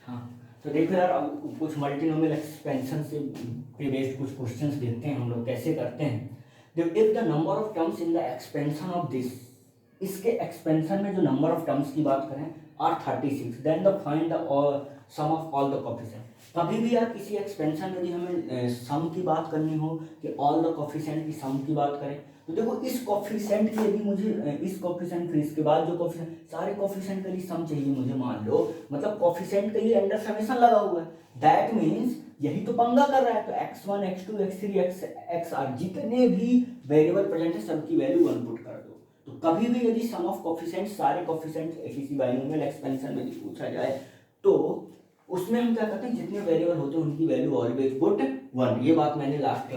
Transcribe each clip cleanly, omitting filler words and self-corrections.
हाँ, तो देखो यार, अब कुछ मल्टीनोमियल एक्सपेंशन से बेस्ड कुछ क्वेश्चंस देखते हैं हम लोग कैसे करते हैं। देखो, if the number of terms in the expansion of this, इसके एक्सपेंशन में जो नंबर ऑफ टर्म्स की बात करें are 36, then the find the sum of all the coefficient. कभी भी यार किसी एक्सपेंशन में यदि हमें सम की बात करनी हो कि ऑल द कोफिशिएंट की सम की बात करें, तो देखो इस कोफिशिएंट की यदि मुझे इस कोफिशिएंट फिर इसके बाद जो कोफिशिएंट, सारे कोफिशिएंट के लिए सम चाहिए मुझे, मान लो मतलब कोफिशिएंट के लिए अंडर समेशन लगा हुआ है, दैट मीन्स यही तो पंगा कर रहा है। तो x1 x2 x3 xr जितने भी वेरिएबल प्रेजेंट है सबकी वैल्यू 1 पुट कर दो। तो कभी भी यदि सम ऑफ कोफिशिएंट, सारे कोफिशिएंट किसी बाइनोमियल एक्सपेंशन में पूछा जाए तो उसमें हम क्या करते हैं, जितने वेरिएबल होते हैं उनकी वैल्यू ऑलवेज पुट 1। ये बात मैंने लास्ट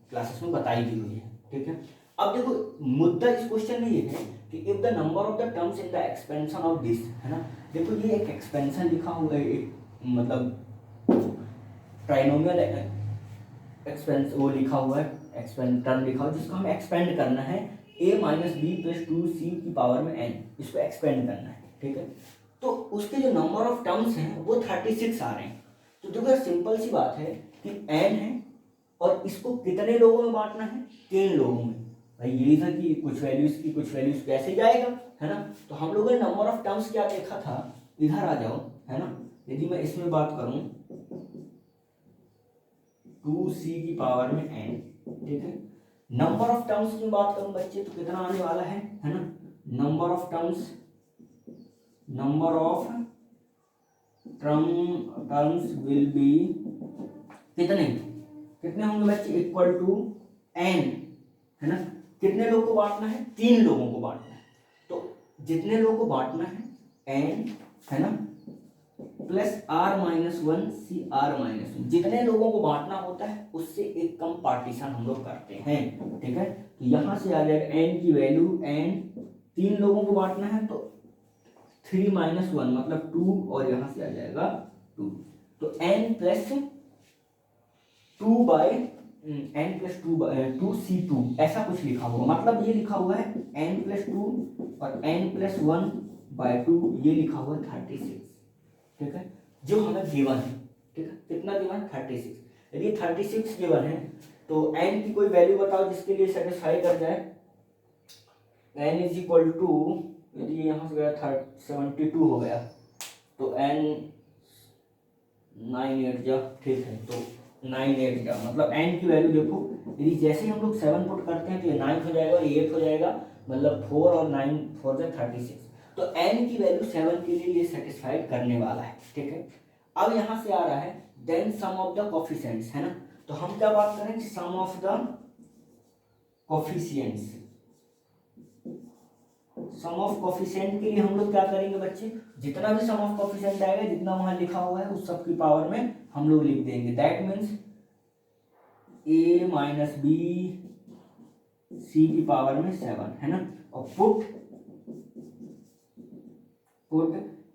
क्लासेस में बताई दी हुई है, ठीक है। अब देखो मुद्दा इस क्वेश्चन में ये है कि if the number of the terms in the expansion of this, है ना, देखो ये एक एक्सपेंशन लिखा हुआ है, एक मतलब ट्राइनोमियल एक्सपेंस वो लिखा हुआ है, एक्सपेंड टर्म लिखा हुआ है जिसको हमें एक्सपेंड करना है a minus B plus 2c की पावर में n, इसको एक्सपेंड करना है, ठीक है। तो उसके जो नंबर ऑफ टर्म्स हैं वो 36 आ रहे हैं। तो देखो सिंपल सी बात है कि n है और इसको कितने लोगों में बांटना है, 3 लोगों में। भाई यही था कि कुछ वैल्यूज की कुछ वैल्यूज कैसे जाएगा, है ना। तो हम लोगों ने नंबर ऑफ टर्म्स क्या देखा था, इधर आ जाओ, है ना। यदि मैं इसमें बात करूं 2c की पावर में n, ठीक है। नंबर ऑफ टर्म्स की बात करूं बच्चे तो कितना आने वाला है ना, number of terms will be कितने कितने होंगे बच्चे, इक्वल टू n, है ना। कितने लोग को बांटना है, 3 लोगों को बांटना है। तो जितने लोगों को बांटना है n, है ना, plus r minus 1 C R minus 1, जितने लोगों को बांटना होता है उससे एक कम पार्टीशन हम लोग करते हैं, ठीक है। तो यहां से आ जाएगा n की वैल्यू, n 3 लोगों को बांटना है तो 3 माइनस 1 मतलब 2, और यहां से आ जाएगा 2। तो n plus 2 by n plus 2c2 ऐसा कुछ लिखा होगा, मतलब ये लिखा हुआ है n प्लस 2 और n प्लस 1 बाई 2, ये लिखा हुआ है 36, ठीक है, जो हमें गिवन है, ठीक है। कितना गिवन है, 36। यदि 36 गिवन है तो n की कोई वैल्यू बताओ जिसके लिए सेटिस्फाई कर जाए। n इज इक्वल टू, यदि यहाँ से गया 72 हो गया तो n 9 8 जा, ठीक है, तो 9 8 जा मतलब n की वैल्यू देखो, यदि जैसे ही हम लोग 7 पुट करते हैं तो ये 9 हो जाएगा और ये 8 हो जाएगा, मतलब 4 और 9 4 जा 36। तो n की वैल्यू 7 के लिए ये सेटिस्फाइड करने वाला है, ठीक है। अब यहाँ से आ रहा है then sum of the coefficients, है ना। तो हम क्या बात करें, sum of the coefficients, sum of coefficient के लिए हम लोग क्या करेंगे बच्चे, जितना भी सम ऑफ कोफिशिएंट आएगा जितना वहां लिखा हुआ है उस सब की पावर में हम लोग लिख देंगे। That means a minus b c की पावर में 7, है ना, और put a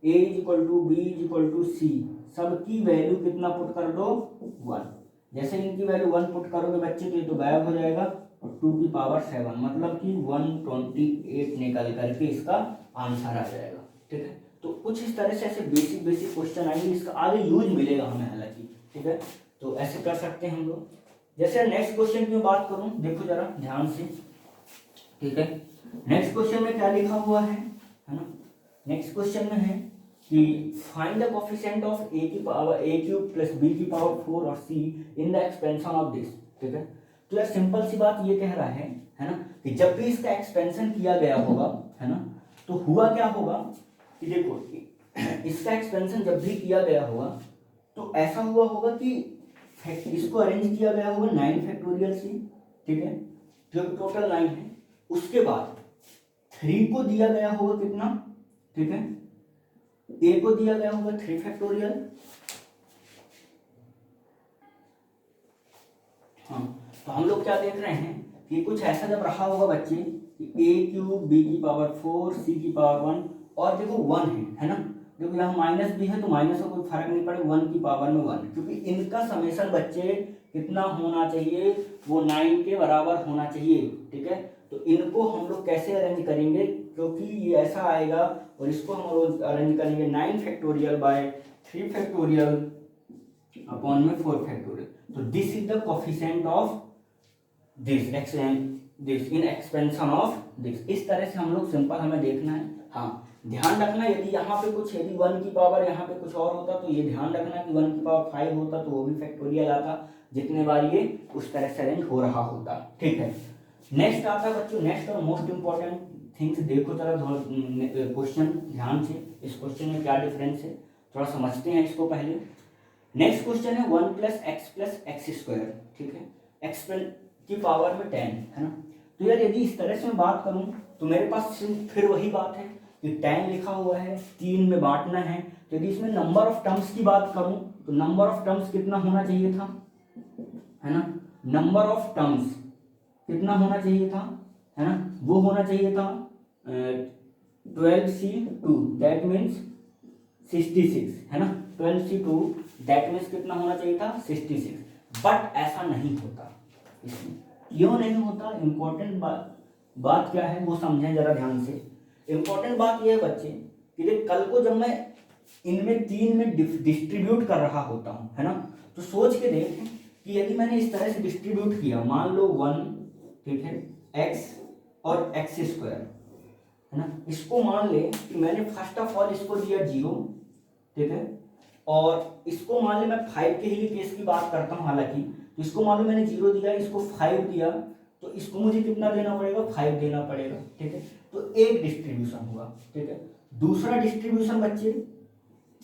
is equal to b is equal to c, सबकी वैल्यू कितना पुट कर दो, 1। जैसे इनकी वैल्यू 1 पुट करोगे बच्चे तो ये तो गायब हो जाएगा, और 2 की पावर 7 मतलब कि 128 निकल करके इसका आंसर आ जाएगा, ठीक है। तो कुछ इस तरह से ऐसे बेसिक क्वेश्चन आएंगे, इसका आगे यूज मिलेगा हमें हालांकि, ठीक है। तो ऐसे कर सकते हैं हम लोग। जैसे नेक्स्ट क्वेश्चन की बात करूं, देखो जरा ध्यान से, ठीक है। नेक्स्ट क्वेश्चन में क्या लिखा हुआ है ना, नेक्स्ट क्वेश्चन में है कि find the coefficient of a की power a cube plus b की पावर 4 और c in the expansion of this, ठीक है। तो यार सिंपल सी बात ये कह रहा है ना, कि जब भी इसका एक्सपेंशन किया गया होगा, है ना, तो हुआ क्या होगा कि देखो इसका एक्सपेंशन जब भी किया गया होगा तो ऐसा हुआ होगा कि इसको अरेंज किया गया होगा 9 फैक्टोरियल से, ठीक है, जो टोटल 9 है। उसके बाद 3 को दिया गया होगा कितना, ठीक है, a को दिया गया होगा 3 फैक्टोरियल, हाँ। तो हम लोग क्या देख रहे हैं कि कुछ ऐसा जब रहा होगा बच्चे कि a क्यूब b की पावर 4 c की पावर 1 और देखो 1 है ना, देखो यहाँ माइनस भी है तो माइनस का कोई फर्क नहीं पड़ेगा, 1 की पावर में 1, क्योंकि इनका समेशन बच्चे कितना होना चाहिए, वो 9 के बराबर होना चाहिए, ठीक है। तो इनको हम लोग कैसे अरेंज करेंगे, क्योंकि ये ऐसा आएगा और इसको हम लोग अरेंज करेंगे 9 फैक्टोरियल बाय 3 फैक्टोरियल अपॉन में 4 फैक्टोरियल। तो this is the coefficient of this in expansion of this. इस तरह से हम लोग सिंपल हमें देखना है। हाँ, ध्यान रखना यदि यहाँ पे कुछ, यदि 1 की पावर यहाँ पे कुछ और होता तो ये ध्यान रखना कि 1 की पावर 5 होता तो वो भी फैक्टोरियल आता, जितने बार ये उस तरह से अरेंज हो रहा होता। ठीक है, नेक्स्ट आता है बच्चों, नेक्स्ट और मोस्ट इंपॉर्टेंट थिंग्स देखो जरा क्वेश्चन ध्यान से। इस क्वेश्चन में क्या डिफरेंस है थोड़ा समझते हैं इसको पहले। नेक्स्ट क्वेश्चन है 1 प्लस एक्स स्क्वायर। ठीक है, एक्स की पावर में 10 है ना। तो यार यदि इस तरह से मैं बात करूं तो मेरे पास फिर वही बात है कि 10 लिखा हुआ है, 3 में बांटना है। तो यदि इसमें नंबर ऑफ टर्म्स की बात करूं तो नंबर ऑफ टर्म्स कितना होना चाहिए था, है ना। नंबर ऑफ टर्म्स कितना होना चाहिए था, है ना, वो होना चाहिए था 12c2 दैट मीन्स 66, है ना। 12c2 दैट मीन्स कितना होना चाहिए था 66। बट ऐसा नहीं होता इसमें। क्यों नहीं होता, इंपॉर्टेंट बात क्या है वो समझें जरा ध्यान से। इंपॉर्टेंट बात यह है बच्चे कि देख कल को जब मैं इनमें 3 में डिस्ट्रीब्यूट कर रहा होता हूँ, है ना, तो सोच के देख कि यदि मैंने इस तरह से डिस्ट्रीब्यूट किया, मान लो 1, ठीक है, एक्स और एक्स स्क्वायर, है ना। इसको मान ले कि मैंने फर्स्ट ऑफ ऑल इसको दिया 0, ठीक है, और इसको मान ले मैं 5 के ही केस की बात करता हूँ हालांकि, तो इसको मान लो मैंने 0 दिया, इसको 5 दिया, तो इसको मुझे कितना देना पड़ेगा 5 देना पड़ेगा। ठीक है, तो एक डिस्ट्रीब्यूशन हुआ। ठीक है, दूसरा डिस्ट्रीब्यूशन बच्चे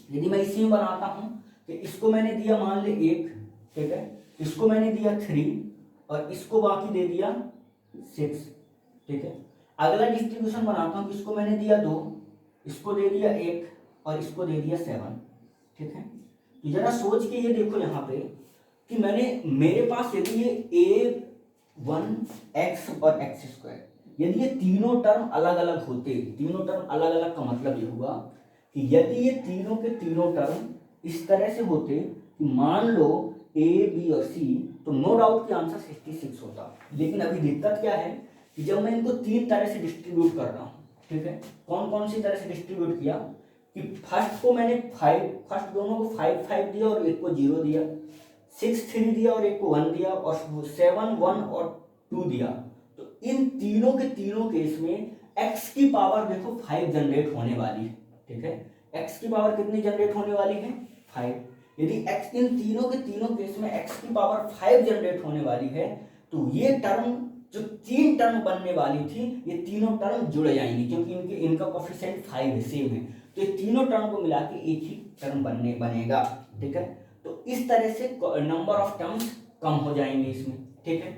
यदि मैं इसी में बनाता हूँ तो इसको मैंने दिया मान ले 1, ठीक है, इसको मैंने दिया 3 और इसको बाकी दे दिया 6। ठीक है, अगला डिस्ट्रीब्यूशन बनाता हूँ, इसको मैंने दिया 2, इसको दे दिया 1 और इसको दे दिया 7। ठीक है, तो जरा सोच के ये देखो यहाँ पे कि मैंने, मेरे पास यदि ये a1 x और x स्क्वायर, यदि ये तीनों टर्म अलग अलग होते, तीनों टर्म अलग अलग का मतलब ये हुआ कि यदि ये तीनों के तीनों टर्म इस तरह से होते कि मान लो a b और c, तो नो डाउट कि आंसर 66 होता। लेकिन अभी दिक्कत क्या है कि जब मैं इनको 3 तरह से डिस्ट्रीब्यूट कर रहा हूँ, ठीक है, कौन कौन सी तरह से डिस्ट्रीब्यूट किया कि फर्स्ट को मैंने 5, फर्स्ट दोनों को 5 दिया और एक को 0 दिया, 6 3 दिया और एक को 1 दिया, और 7 1 और 2 दिया। तो इन तीनों के तीनों केस में x की पावर देखो 5 जनरेट होने वाली है। ठीक है, x की पावर कितनी जनरेट होने वाली है 5। यदि x इन तीनों के तीनों केस में x की पावर 5 जनरेट होने वाली है तो ये टर्म जो 3 टर्म बनने वाली थी ये तीनों टर्म जुड़ जाएंगी, क्योंकि इनका कोफिशिएंट 5 है, सेम है। तो ये तीनों टर्म को मिला के एक ही टर्म बनेगा। ठीक है, तो इस तरह से नंबर ऑफ टर्म्स कम हो जाएंगे इसमें। ठीक है,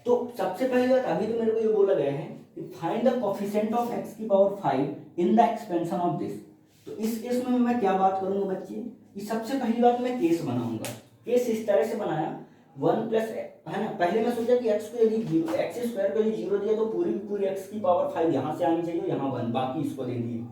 तो सबसे पहली बात अभी तो मेरे को ये बोला गया है कि find the coefficient of x की power 5 in the expansion of this. तो इस केस में मैं क्या बात करूंगा बच्चे कि सबसे पहली बात मैं केस बनाऊंगा। केस इस तरह से बनाया 1 प्लस, है ना, पहले मैं सोचा कि x को यदि एक्स स्क्वायर को यदि 0 दिया तो पूरी x की पावर 5 यहाँ से आनी चाहिए, यहाँ 1, बाकी इसको दे दिए।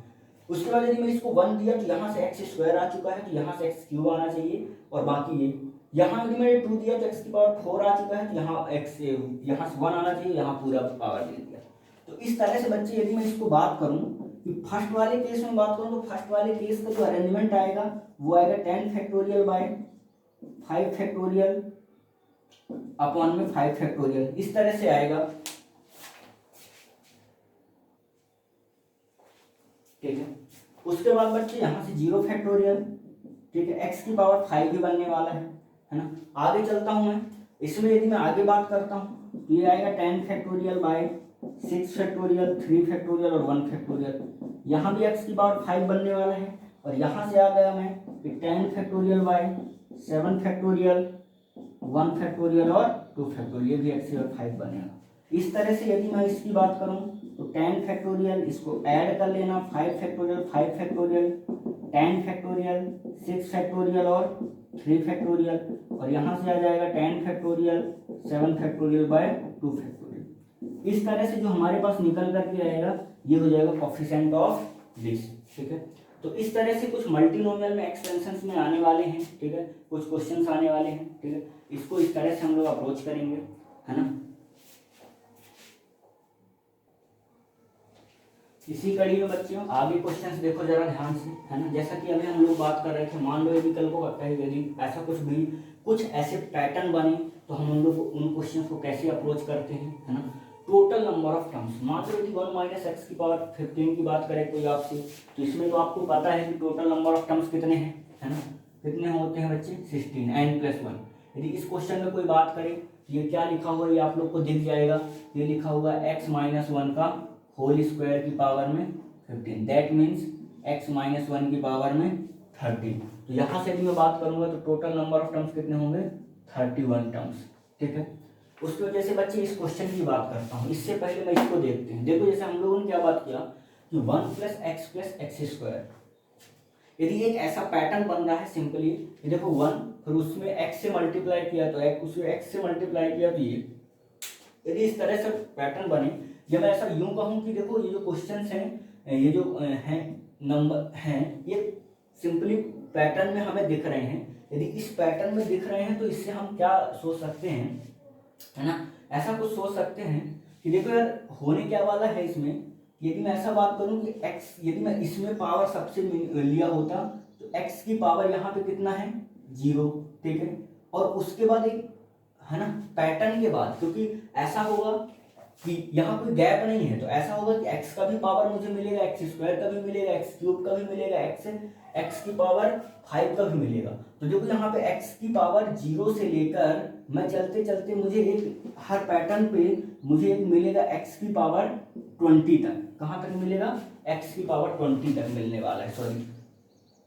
उसके बाद यदि मैं इसको 1 दिया तो यहाँ से एक्स स्क्वायर आ चुका है, तो यहाँ से एक्स क्यूब आना चाहिए और बाकी ये। यहाँ यदि मैंने 2 दिया तो एक्स की पावर 4 आ चुका है, तो यहाँ एक्स, यहाँ से 1 आना चाहिए, यहाँ पूरा पावर दे दिया। तो इस तरह से बच्चे यदि मैं इसको बात करूँ कि फर्स्ट वाले केस में बात करूँ तो फर्स्ट वाले केस का जो अरेंजमेंट आएगा वो आएगा 10 फैक्टोरियल बाय 5 फैक्टोरियल अपॉन में 5 फैक्टोरियल, इस तरह से आएगा। ठीक है, उसके बाद बच्चे यहाँ से 0 फैक्टोरियल, ठीक है, x की पावर 5 भी बनने वाला है ना। आगे चलता हूँ मैं, इसमें यदि मैं आगे बात करता हूँ तो ये आएगा 10 फैक्टोरियल बाय 6 फैक्टोरियल, 3 फैक्टोरियल और 1 फैक्टोरियल। यहाँ भी x की पावर 5 बनने वाला है, और यहाँ से आ गया मैं कि 10 फैक्टोरियल बाय 7 फैक्टोरियल, 1 फैक्टोरियल और 2 फैक्टोरियल, भी x की पावर 5 बनेगा। इस तरह से यदि मैं इसकी बात करूं तो 10 फैक्टोरियल, इसको ऐड कर लेना 5 फैक्टोरियल 5 फैक्टोरियल, 10 फैक्टोरियल 6 फैक्टोरियल और 3 फैक्टोरियल, और यहाँ से आ जाएगा 10 फैक्टोरियल 7 फैक्टोरियल बाय 2 फैक्टोरियल। इस तरह से जो हमारे पास निकल करके आएगा ये हो जाएगा कोफिशिएंट ऑफ दिस। ठीक है, तो इस तरह से कुछ मल्टीनोमियल में एक्सपेंशंस में आने वाले हैं। ठीक है, कुछ क्वेश्चंस आने वाले हैं। ठीक है, इसको इस तरह से हम लोग अप्रोच करेंगे, है ना। इसी कड़ी में बच्चों आगे क्वेश्चंस देखो जरा ध्यान से, है ना। जैसा कि अभी हम लोग बात कर रहे थे, मान लो ये विकल्पों का कहीं यदि ऐसा कुछ ऐसे पैटर्न बने तो हम उन लोग उन क्वेश्चंस को कैसे अप्रोच करते हैं, है ना। टोटल नंबर ऑफ टर्म्स, मान लो यदि 1 माइनस एक्स की पावर 15 की बात करें कोई आपसे, तो इसमें तो आपको पता है कि टोटल नंबर ऑफ टर्म्स कितने हैं, है ना। कितने होते हैं बच्चे, 16 n+1। यदि इस क्वेश्चन में कोई बात करें तो ये क्या लिखा हुआ है, ये आप लोग को दिख जाएगा, ये लिखा हुआ है x-1 का होल स्क्वायर की पावर में 15, दैट मीन्स x-1 की पावर में 30। तो यहाँ से भी मैं बात करूंगा तो टोटल नंबर ऑफ टर्म्स कितने होंगे, 31 टर्म्स, ठीक है। उसकी वजह से बच्चे इस क्वेश्चन की बात करता हूँ, इससे पहले मैं इसको देखते हैं। देखो जैसे हम लोगों ने क्या बात किया कि 1 + x + x², यदि एक ऐसा पैटर्न बन रहा है सिंपली, ये देखो 1 फिर उसमें x से मल्टीप्लाई किया तो उसमें x से मल्टीप्लाई किया तो ये, यदि इस तरह से पैटर्न बने, या मैं ऐसा यूं कहूं कि देखो ये जो क्वेश्चंस हैं, ये जो हैं नंबर हैं, ये सिंपली पैटर्न में हमें दिख रहे हैं। यदि इस पैटर्न में दिख रहे हैं तो इससे हम क्या सोच सकते हैं, है ना, ऐसा कुछ सोच सकते हैं कि देखो यार होने क्या वाला है इसमें। यदि मैं ऐसा बात करूं कि x, यदि मैं इसमें पावर सबसे लिया होता तो x की पावर यहाँ पे कितना है, 0, ठीक है। और उसके बाद एक, है ना, पैटर्न के बाद, क्योंकि ऐसा होगा कि यहाँ कोई गैप नहीं है, तो ऐसा होगा कि x का भी पावर मुझे मिलेगा, x² का भी मिलेगा, x³ का भी मिलेगा, x की पावर 5 का भी मिलेगा। तो देखो यहाँ पे x की पावर 0 से लेकर मैं चलते चलते मुझे एक हर पैटर्न पे मुझे एक मिलेगा x की पावर 20 तक। कहाँ तक मिलेगा, x की पावर 20 तक मिलने वाला है, सॉरी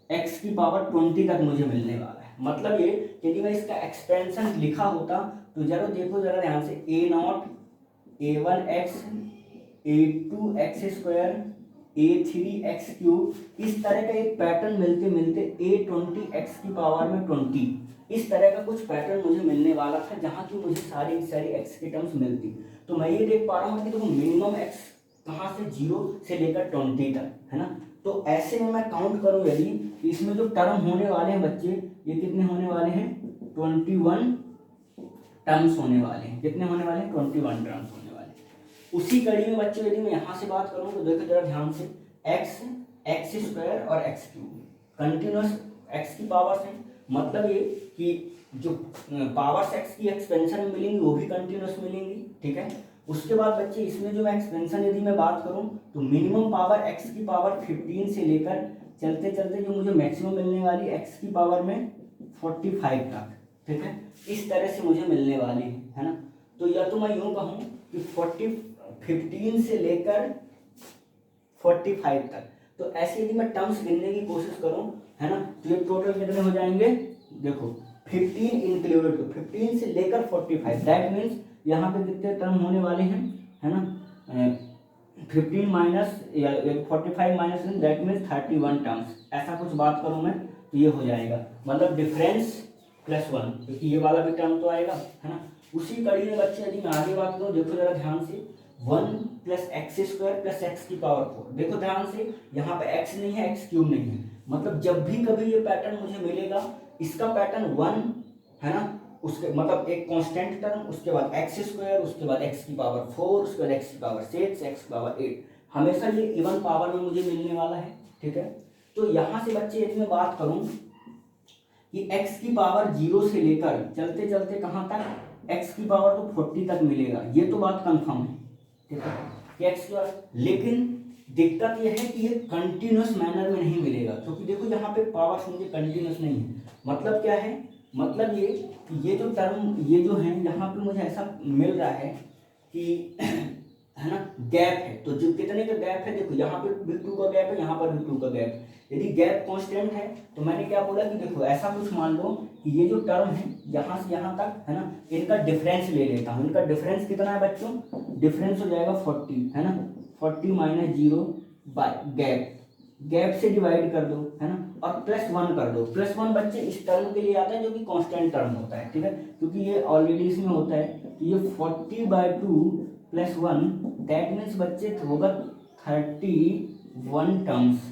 x की पावर 20 तक मुझे मिलने वाला है। मतलब ये यदि मैं इसका एक्सपेंशन लिखा होता तो जरा देखो जरा ध्यान से, a0 a1x a2x² a3x³ इस तरह का एक पैटर्न मिलते मिलते a20x की पावर में 20, इस तरह का कुछ पैटर्न मुझे मिलने वाला था जहाँ की मुझे सारी x की टर्म्स मिलती। तो मैं ये देख पा रहा हूँ कि देखो मिनिमम x कहाँ से 0 से लेकर 20 तक, है ना। तो ऐसे में मैं काउंट करूँ यदि, इसमें जो टर्म होने वाले हैं बच्चे, ये कितने होने वाले हैं, 21 टर्म्स होने वाले हैं। कितने होने वाले हैं, 21 टर्म्स होने वाले हैं। उसी कड़ी में बच्चों यदि मैं यहाँ से बात करूँ तो देखो जरा ध्यान से, x² और x³ कंटिन्यूस x की पावर्स हैं, मतलब ये कि जो पावर्स x की एक्सपेंशन में मिलेंगी वो भी कंटिन्यूस मिलेंगी, ठीक है। उसके बाद बच्चे इसमें जो एक्सपेंशन यदि मैं बात करूं तो मिनिमम पावर x की पावर 15 से लेकर चलते चलते जो मुझे मैक्सिमम मिलने वाली x की पावर में 45 तक, ठीक है, इस तरह से मुझे मिलने वाली है ना। तो या तो मैं यूं कहूं कि 15 से लेकर 45 तक, तो ऐसे यदि मैं टर्म्स गिनने की कोशिश करूं, है ना, तो ये टोटल कितने हो जाएंगे, देखो 15 इंक्लूडेड, तो 15 से लेकर 45, दैट मीन्स यहाँ पे कितने टर्म होने वाले हैं, है ना, 15 minus 45 minus, that means 31 terms. ऐसा कुछ बात करूँ मैं तो ये हो जाएगा, मतलब डिफरेंस +1, क्योंकि ये वाला भी टर्म तो आएगा, है ना। उसी कड़ी में बच्चे यदि मैं आगे बात करूँ, देखो जरा ध्यान से, 1 + x² + x की पावर 4, देखो ध्यान से, यहाँ पे x नहीं है, x³ नहीं है, मतलब जब भी कभी ये पैटर्न मुझे मिलेगा, इसका पैटर्न 1, है ना, उसके मतलब एक कांस्टेंट टर्म, उसके बाद x², उसके बाद x की पावर 4, उसके बाद x की पावर 6, x की पावर 8, हमेशा ये इवन पावर में मुझे मिलने वाला है, ठीक है। तो यहाँ से बच्चे यदि मैं बात करूँ कि x की पावर 0 से लेकर चलते चलते कहाँ तक, x की पावर तो 40 तक मिलेगा, ये तो बात कंफर्म है, ठीक है, कि x की पावर, लेकिन दिक्कत यह है कि ये कंटिन्यूस मैनर में नहीं मिलेगा, क्योंकि देखो यहाँ पे पावर्स मुझे कंटिन्यूस नहीं है। मतलब क्या है, मतलब ये जो टर्म, ये जो है यहाँ पे मुझे ऐसा मिल रहा है कि है ना, गैप है, तो जो कितने का गैप है, देखो यहाँ पे भी 2 का गैप है, यहाँ पर भी 2 का गैप है। यदि गैप कांस्टेंट है तो मैंने क्या बोला कि देखो ऐसा कुछ मान लो कि ये जो टर्म है यहाँ से यहाँ तक, है ना, इनका डिफरेंस ले लेता हूँ। इनका डिफरेंस कितना है बच्चों, डिफरेंस हो जाएगा 40, है ना, 40 - 0 बाय गैप से डिवाइड कर दो, है ना, और +1 कर दो। +1 बच्चे इस टर्म के लिए आता है जो कि कांस्टेंट टर्म होता है, ठीक है, क्योंकि ये ऑलरेडी इसमें होता है। तो ये 40/2 +1, दैट मीन्स बच्चे होगा 31 टर्म्स।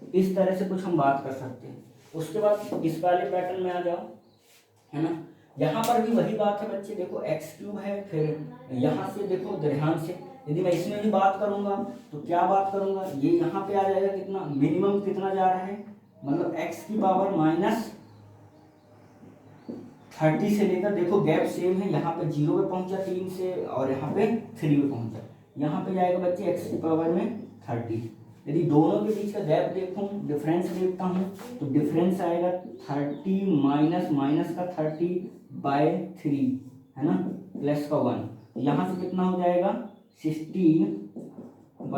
इस तरह से कुछ हम बात कर सकते हैं। उसके बाद इस वाले पैटर्न में आ जाओ, है ना, यहाँ पर भी वही बात है बच्चे, देखो x³ है, फिर यहाँ से देखो ध्यान से यदि मैं इसमें भी बात करूंगा तो क्या बात करूंगा, ये यहाँ पे आ जाएगा कितना, मिनिमम कितना जा रहा है, मतलब x की पावर -30 से लेकर, देखो गैप सेम है, यहाँ पे 0 पे पहुंचा 3 से और यहाँ पे 3 पे पहुंचा, यहाँ पे जाएगा बच्चे x की पावर में 30। यदि दोनों के बीच का गैप देखूं, डिफरेंस देखता हूं, तो डिफरेंस आएगा 30 माइनस का 30/3 है ना, प्लस का 1, यहाँ से कितना हो जाएगा 60/3 +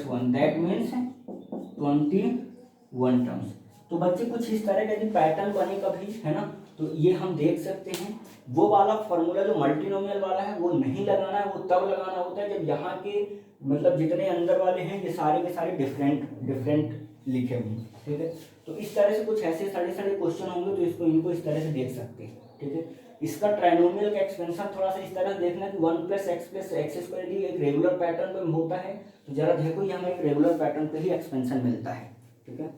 1, दैट मीन्स 21 टर्म्स। तो बच्चे कुछ इस तरह का यदि पैटर्न बने कभी, है ना, तो ये हम देख सकते हैं। वो वाला फॉर्मूला जो मल्टीनोमियल वाला है वो नहीं लगाना है, वो तब लगाना होता है जब यहाँ के मतलब जितने अंदर वाले हैं ये सारे के सारे डिफरेंट लिखे होंगे, ठीक है। तो इस तरह से कुछ ऐसे सारे क्वेश्चन होंगे, तो इनको इस तरह से देख सकते हैं, ठीक है। इसका ट्राइनोमियल का एक्सपेंशन थोड़ा सा इस तरह से देखना कि 1 + x + x² यदि एक रेगुलर पैटर्न पे होता है तो जरा देखो ये हमें एक रेगुलर पैटर्न पे ही एक्सपेंशन मिलता है, ठीक है।